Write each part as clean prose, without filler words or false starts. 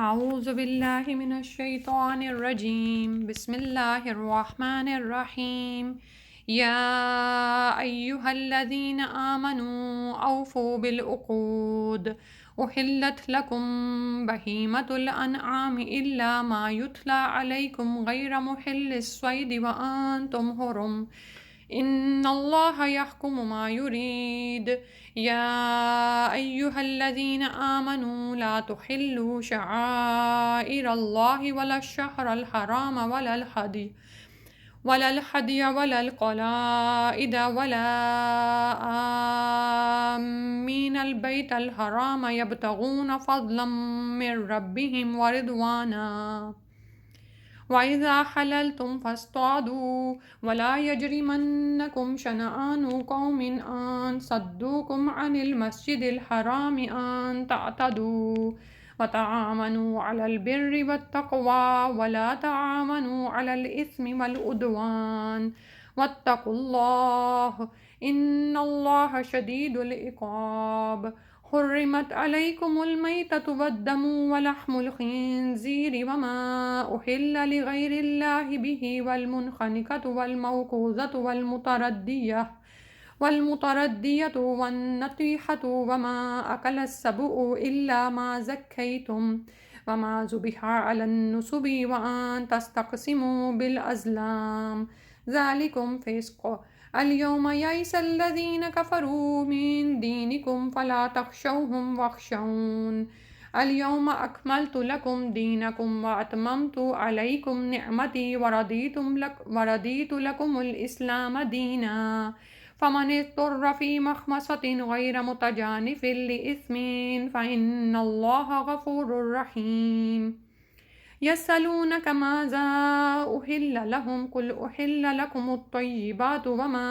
اعوذ باللہ من الشیطان الرجیم بسم اللہ الرحمن الرحیم یا ایہا الذین آمنوا اوفوا بالعقود احلت لکم بہیمۃ الانعام الا ما یتلی علیکم غیر محل الصید وانتم حرم ان اللہ یحکم ما یرید یا ایہا الذین آمنوا لا تحلوا شعائر اللہ ولا الشہر الحرام ولا الحدی ولا القلائد ولا آمین البیت الحرام یبتغون فضلا من ربهم ورضوانا وَإِذَا حَلَلْتُمْ فَاصْطَادُوا وَلَا يَجْرِمَنَّكُمْ شَنَآنُ قَوْمٍ أَن صَدُّوكُمْ عَنِ الْمَسْجِدِ الْحَرَامِ أَن تَعْتَدُوا وَتَعَاوَنُوا عَلَى الْبِرِّ وَالتَّقْوَى وَلَا تَعَاوَنُوا عَلَى الْإِثْمِ وَالْعُدْوَانِ وَاتَّقُوا اللَّهَ إِنَّ اللَّهَ شَدِيدُ الْعِقَابِ حرمت علیکم المیتۃ والدم ولحم الخنزیر وما أحل لغیر اللہ بہ والمنخنقۃ والموقوذۃ والمتردیۃ والنطیحۃ وما أکل السبع إلا ما زکیتم وما ذبح علی النصب وأن تستقسموا بالأزلام ذلکم فسق اليوم يئس الذين كفروا من دينكم فلا تخشوهم واخشون اليوم أكملت لكم دينكم وأتممت عليكم نعمتي ورضيت لكم الإسلام دينا فمن اضطر في مخمصة غير متجانف لإثم فإن الله غفور رحيم يسألونك ماذا أحل لهم قل أحل لكم الطيبات وما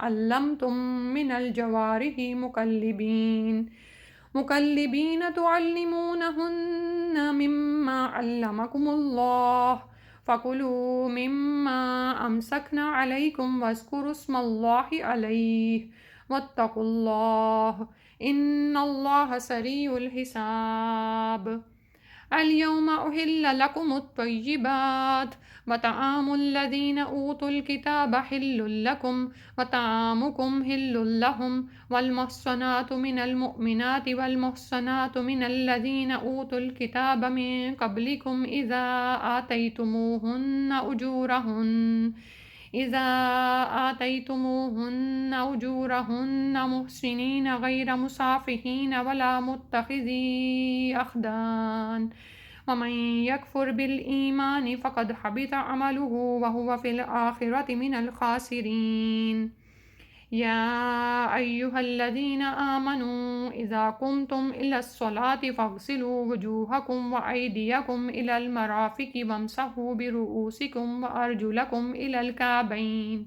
علمتم من الجوارح مكلبين تعلمونهن مما علمكم الله فكلوا مما أمسكنا عليكم واذكروا اسم الله عليه واتقوا الله إن الله سريع الحساب اليوم أحل لكم الطيبات وطعام الذين أوتوا الكتاب حل لكم وطعامكم حل لهم والمحصنات من المؤمنات والمحصنات من الذين أوتوا الكتاب من قبلكم إذا آتيتموهن أجورهن محسنين غير مسافحين ولا متخذي أخدان ومن يكفر بالإيمان فقد حبط عمله وهو في الآخرة من الخاسرين يا أيها الذين آمنوا إذا قمتم إلى الصلاة فاغسلوا وجوهكم وأيديكم إلى المرافق وامسحوا برؤوسكم وأرجلكم إلى الكعبين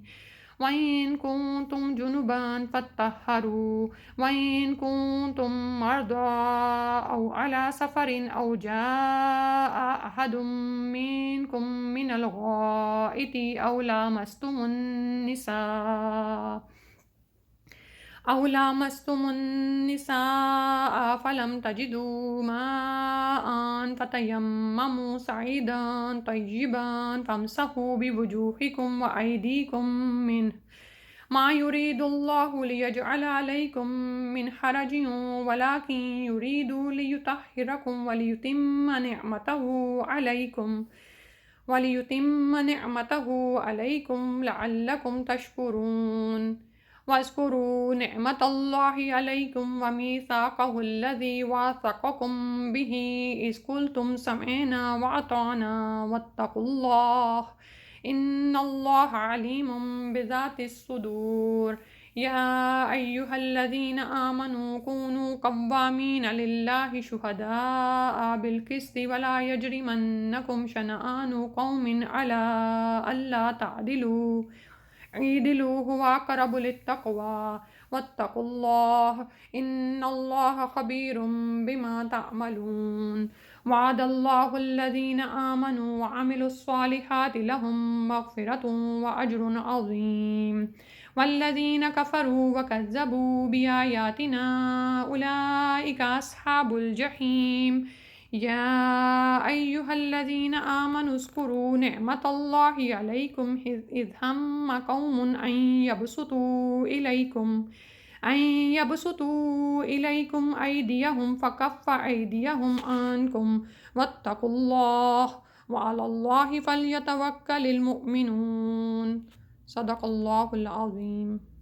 وإن كنتم جنبا فاطهروا وإن كنتم مرضى أو على سفر أو جاء أحد منكم من الغائط أو لامستم النساء فلم تجدوا ماء فتيمموا صعيدا طيبا فامسحوا بوجوهكم وأيديكم منه ما يريد الله ليجعل عليكم من حرج ولكن يريد ليطهركم وليتم نعمته عليكم لعلكم تشكرون واذكروا نعمة الله عليكم وميثاقه الذي واثقكم به إذ قلتم سمعنا وأطعنا واتقوا الله إن الله عليم بذات الصدور يا أيها الذين آمنوا كونوا قوامين لله شهداء بالقسط ولا يجرمنكم شنآن قوم على ألا تعدلوا اعدلوا هو أقرب للتقوى واتقوا الله إن الله خبير بما تعملون وعد الله الذين آمنوا وعملوا الصالحات لهم مغفرة وأجر عظيم والذين كفروا وكذبوا بآياتنا أولئك أصحاب الجحيم يا أيها الذين آمنوا اذكروا نعمة الله عليكم إذ هم قوم أن يبسطوا إليكم أيديهم فكف أيديهم عنكم واتقوا الله وعلى الله فليتوكل المؤمنون. صدق الله العظيم.